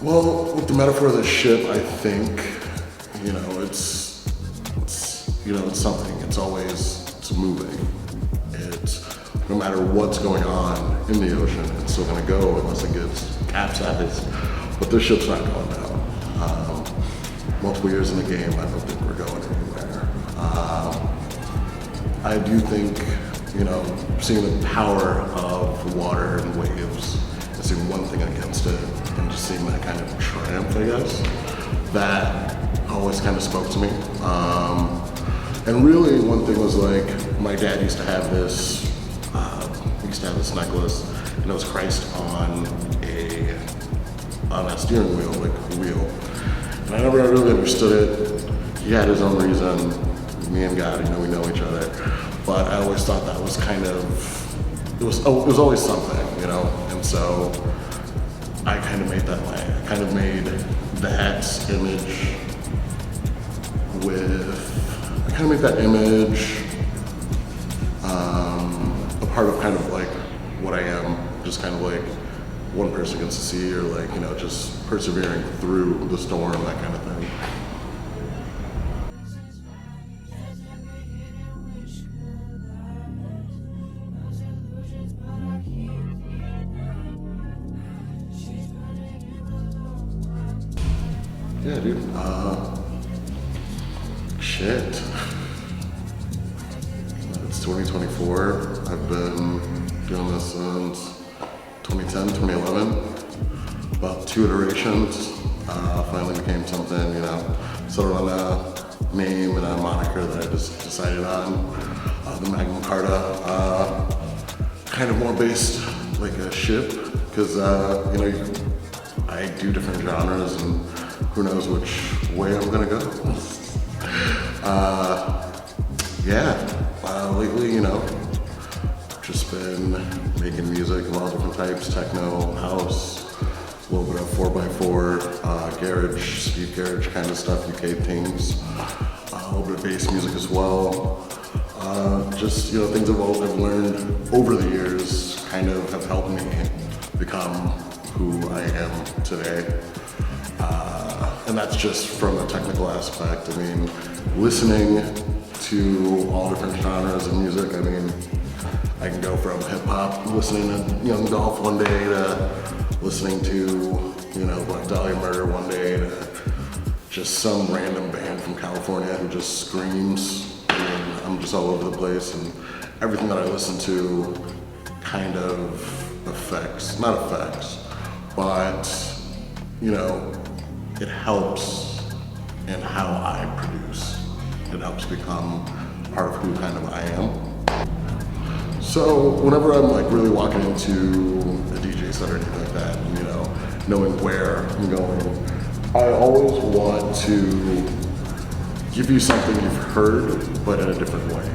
Well, with the metaphor of the ship, I think, it's something. It's moving. It's, no matter what's going on in the ocean, it's still gonna go unless it gets capsized. But this ship's not going down. Multiple years in the game, I don't think we're going anywhere. I do think, seeing the power of water and waves, and seeing one thing against it, and just seeing that kind of triumph, I guess, that always kind of spoke to me. And really, one thing was like, my dad used to have this, necklace, and it was Christ on a steering wheel, like a wheel. And I never really understood it. He had his own reason. Me and God, we know each other. But I always thought that was kind of, it was always something, And so I kind of made that way. I kind of made that image a part of kind of like what I am, just kind of like one person gets to see, or like, just persevering through the storm, that kind of thing. Yeah, dude. Shit. It's 2024. I've been doing this since 2010, 2011. About 2 iterations. Finally became something, settled on a name and a moniker that I just decided on. The Magnum Carta. Kind of more based like a ship, because, I do different genres and who knows which way I'm gonna go. Lately, just been making music of all different types, techno, house, a little bit of 4x4, garage, speed garage kind of stuff, UK things, a little bit of bass music as well. Just, things I've learned over the years kind of have helped me become who I am today. And that's just from a technical aspect. Listening to all different genres of music. I can go from hip hop, listening to Young Dolph one day, to listening to, Black Dahlia Murder one day, to just some random band from California who just screams. I'm just all over the place, and everything that I listen to kind of not affects, but, it helps in how I produce. It helps become part of who kind of I am. So whenever I'm like really walking into a DJ set or anything like that, knowing where I'm going, I always want to give you something you've heard, but in a different way.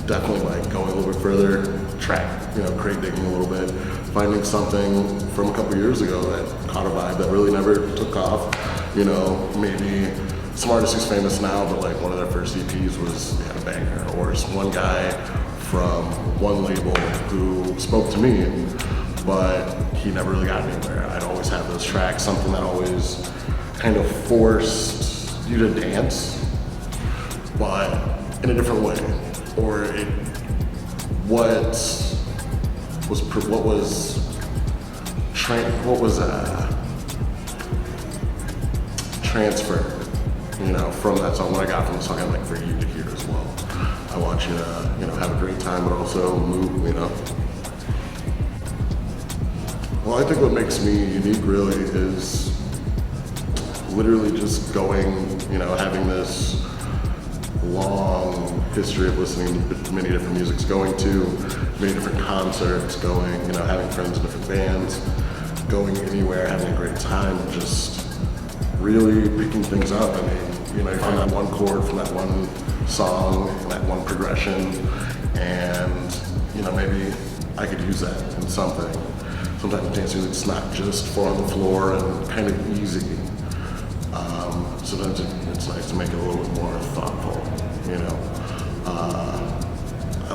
Definitely like going a little bit further, crate digging a little bit, finding something from a couple years ago that caught a vibe that really never took off. Maybe some artist who's famous now, but like one of their first EPs was, they had a banger, or one guy from one label who spoke to me, but he never really got anywhere. I'd always have those tracks, something that always kind of forced you to dance, but in a different way. Or transfer, from that song, what I got from the song, I'd like for you to hear as well. I want you to, have a great time, but also move, Well, I think what makes me unique really is literally just going, having this long history of listening to many different musics, going to many different concerts, having friends in different bands, going anywhere, having a great time, just really picking things up. You find that one chord from that one song, that one progression, and maybe I could use that in something. Sometimes dance music's not just four on the floor and kind of easy. Sometimes it's nice to make it a little bit more thoughtful, I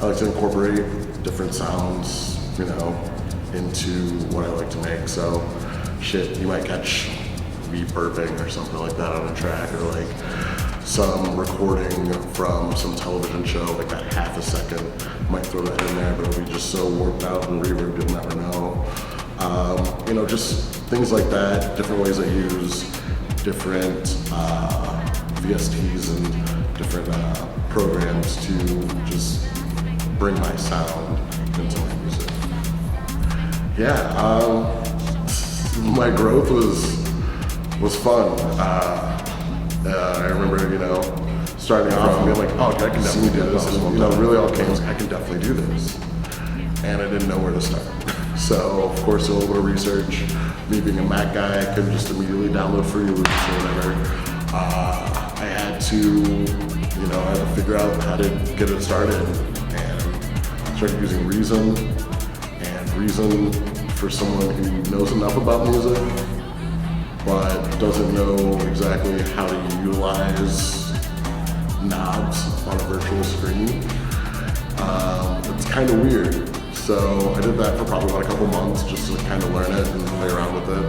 like to incorporate different sounds, into what I like to make. So shit, you might catch me burping or something like that on a track, or like some recording from some television show, like that half a second. Might throw that in there, but it'll be just so warped out and reverb, you'll never know. You know, just things like that, different ways I use different VSTs and different programs to just bring my sound into my music. Yeah, my growth was fun. I remember, you know, starting off and being like, oh, I can definitely do this. And, you know, really all came was, I can definitely do this. And I didn't know where to start. So, of course, a little bit of research. Me being a Mac guy, I couldn't just immediately download free loops or whatever. I had to, you know, I had to figure out how to get it started. And started using Reason. And Reason, for someone who knows enough about music, but doesn't know exactly how to utilize knobs on a virtual screen, it's kind of weird. So I did that for probably about a couple months just to kind of learn it and play around with it.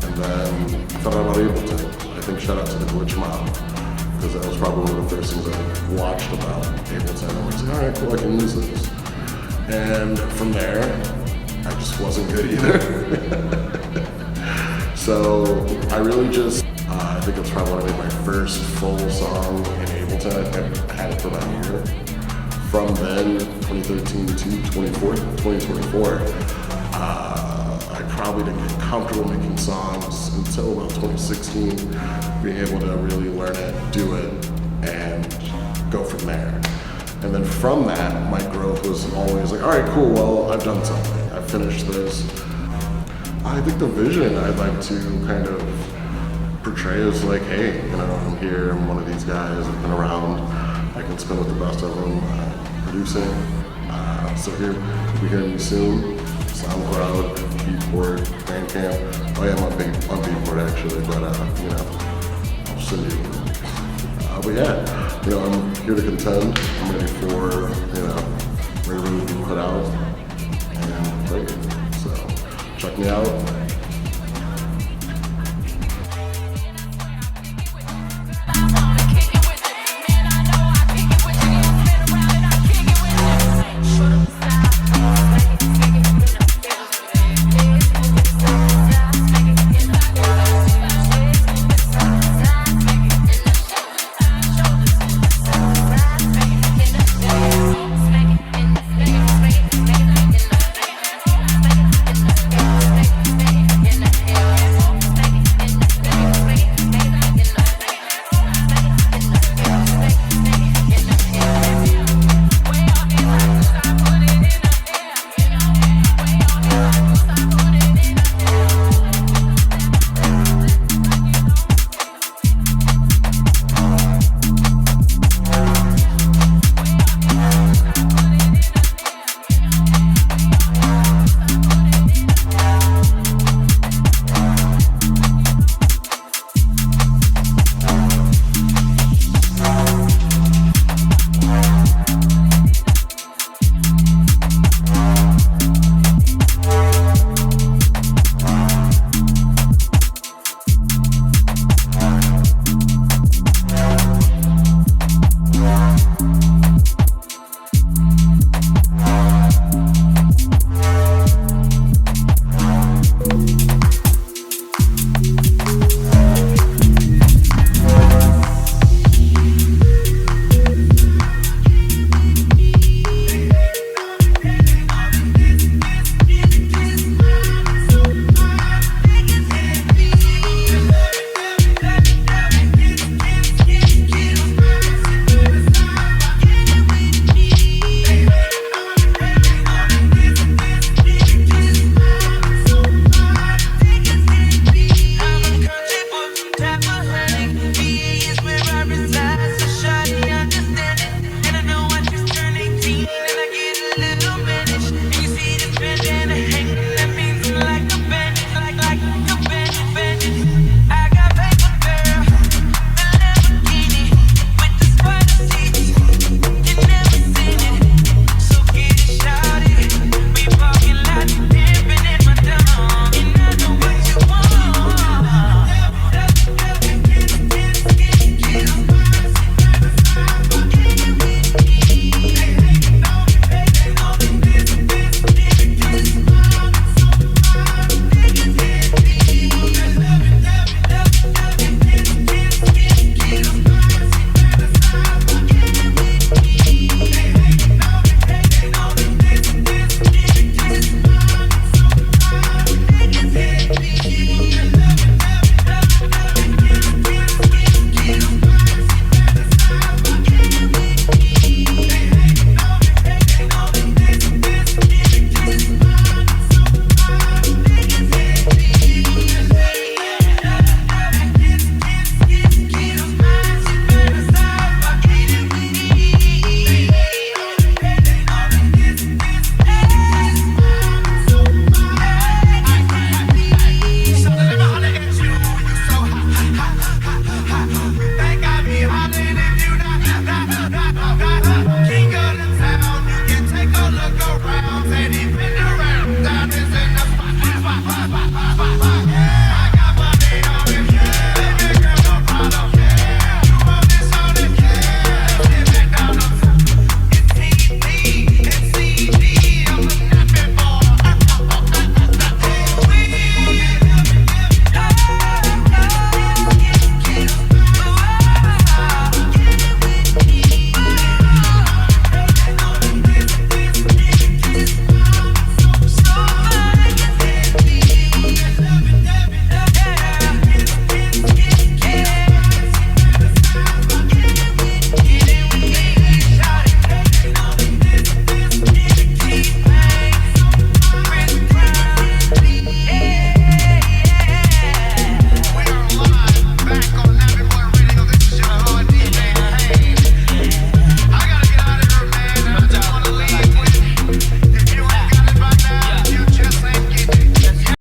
And then I found out about Ableton. I think shout out to the Glitch Mob, because that was probably one of the first things I watched about Ableton. I was like, all right, cool, I can use this. And from there, I just wasn't good either. So I really just, I think it's probably when I made my first full song in Ableton. I had it for about a year. From then, 2013 to 2024, I probably didn't get comfortable making songs until about 2016, being able to really learn it, do it, and go from there. And then from that, my growth was always like, all right, cool, well, I've done something. I've finished this. I think the vision I'd like to kind of portray is like, hey, you know, I'm here, I'm one of these guys, I've been around, I can spin with the best of them, producing. So here, you'll be hearing me soon. SoundCloud, Beatport, Bandcamp. Oh yeah, I'm on Beatport actually, but you know, I'll send you. But yeah, you know, I'm here to contend. I'm ready for, you know, ready to be put out and play. So check me out.